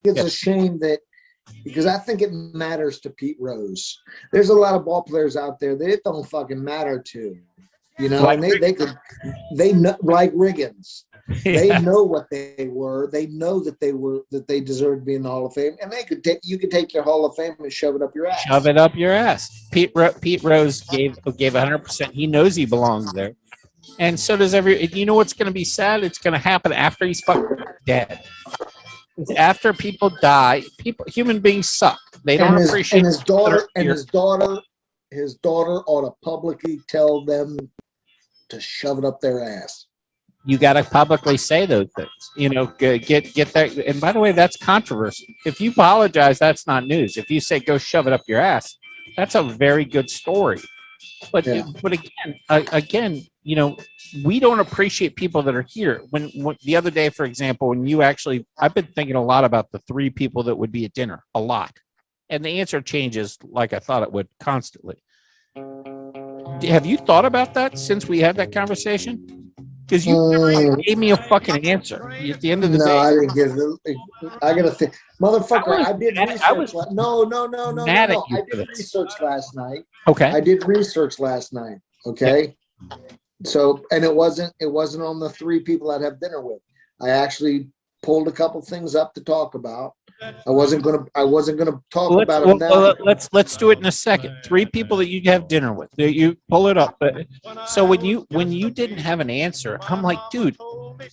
it's a shame that, because I think it matters to Pete Rose. There's a lot of ball players out there that it don't fucking matter to, you know, Like, and they know, like Riggins. They yeah. know what they were. They know that they deserved to be in the Hall of Fame, and you could take your Hall of Fame and shove it up your ass. Shove it up your ass. Pete Rose gave 100%. He knows he belongs there, and so does every. You know what's going to be sad? It's going to happen after he's fucking dead. It's after people die, human beings suck. They don't appreciate. And his daughter ought to publicly tell them to shove it up their ass. You got to publicly say those things. You know, get that. And by the way, that's controversy. If you apologize, that's not news. If you say go shove it up your ass, that's a very good story. But again, you know, we don't appreciate people that are here. When the other day, for example, when you actually, I've been thinking a lot about the 3 people that would be at dinner, a lot, and the answer changes like I thought it would constantly. Have you thought about that since we had that conversation? Because you never gave me a fucking answer. At the end of the day, I didn't get it. I gotta think, motherfucker. I did research. No. I did research last night. Okay. I did research last night. Okay. Yeah. So, and it wasn't on the 3 people I'd have dinner with. I actually pulled a couple things up to talk about. I wasn't gonna talk about it now. Let's do it in a second. 3 people that you have dinner with. You pull it up. So when you didn't have an answer, I'm like, dude,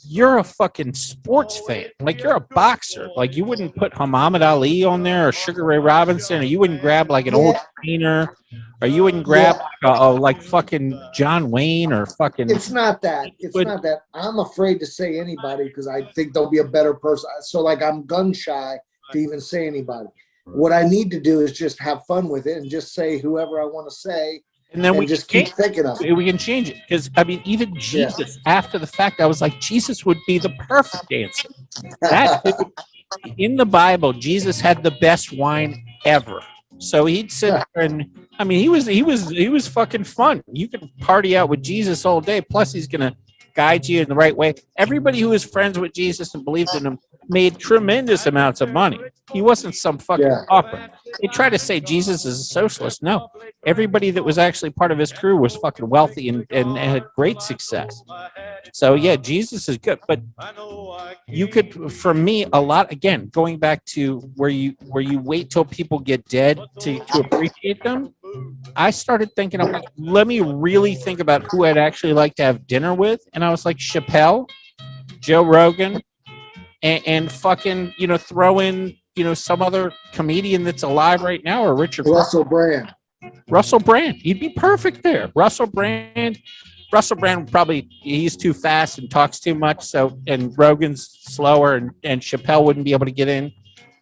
you're a fucking sports fan. Like, you're a boxer. Like, you wouldn't put Muhammad Ali on there or Sugar Ray Robinson, or you wouldn't grab like an old trainer, or you wouldn't grab like fucking John Wayne or fucking. It's not that. Not that. I'm afraid to say anybody because I think there'll be a better person. So like, I'm gun shy to even say anybody. What I need to do is just have fun with it and just say whoever I want to say, and then we just keep thinking of it. We can change it, because I mean, even Jesus, after the fact, I was like, Jesus would be the perfect answer. In the Bible, Jesus had the best wine ever. So he'd sit there and, I mean, he was fucking fun. You could party out with Jesus all day. Plus, he's gonna guide you in the right way. Everybody who was friends with Jesus and believed in him made tremendous amounts of money. He wasn't some fucking pauper. They try to say Jesus is a socialist. No, everybody that was actually part of his crew was fucking wealthy and had great success. So yeah, Jesus is good. But you could, for me, a lot, again, going back to where you wait till people get dead to appreciate them. I started thinking, I'm like, let me really think about who I'd actually like to have dinner with. And I was like, Chappelle, Joe Rogan, and fucking, you know, throw in, you know, some other comedian that's alive right now, or Richard Russell Brand. Russell Brand. He'd be perfect there. Russell Brand probably, he's too fast and talks too much. So, and Rogan's slower, and Chappelle wouldn't be able to get in.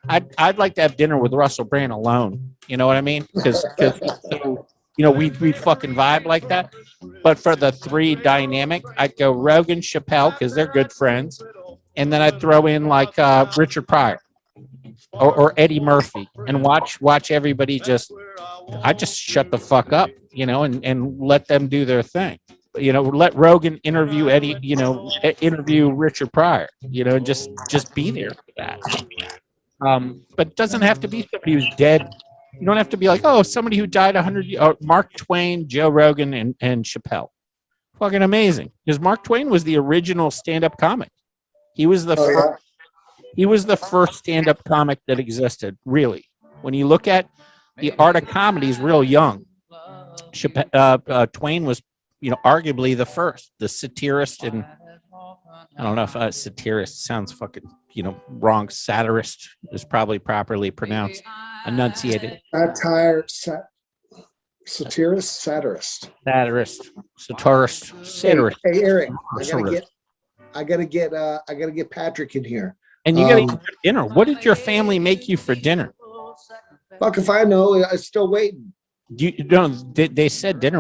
I'd like to have dinner with Russell Brand alone. You know what I mean? Because you know, we'd fucking vibe like that. But for the 3 dynamic, I'd go Rogan, Chappelle, because they're good friends, and then I'd throw in like Richard Pryor or Eddie Murphy, and watch everybody just shut the fuck up, you know, and let them do their thing. You know, let Rogan interview Eddie, you know, interview Richard Pryor, you know, and just be there for that. But it doesn't have to be somebody who's dead. You don't have to be like, oh, somebody who died 100 years. Mark Twain, Joe Rogan, and Chappelle. Fucking amazing. Because Mark Twain was the original stand-up comic. He was the first. He was the first stand-up comic that existed. Really, when you look at the art of comedy, he's real young. Twain was, you know, arguably the first, the satirist, and I don't know if satirist sounds fucking, you know, wrong. Satirist is probably properly pronounced, enunciated. Satirist. Hey, Eric, I gotta get Patrick in here. And you gotta eat for dinner. What did your family make you for dinner? Fuck if I know. I'm still waiting. They said dinner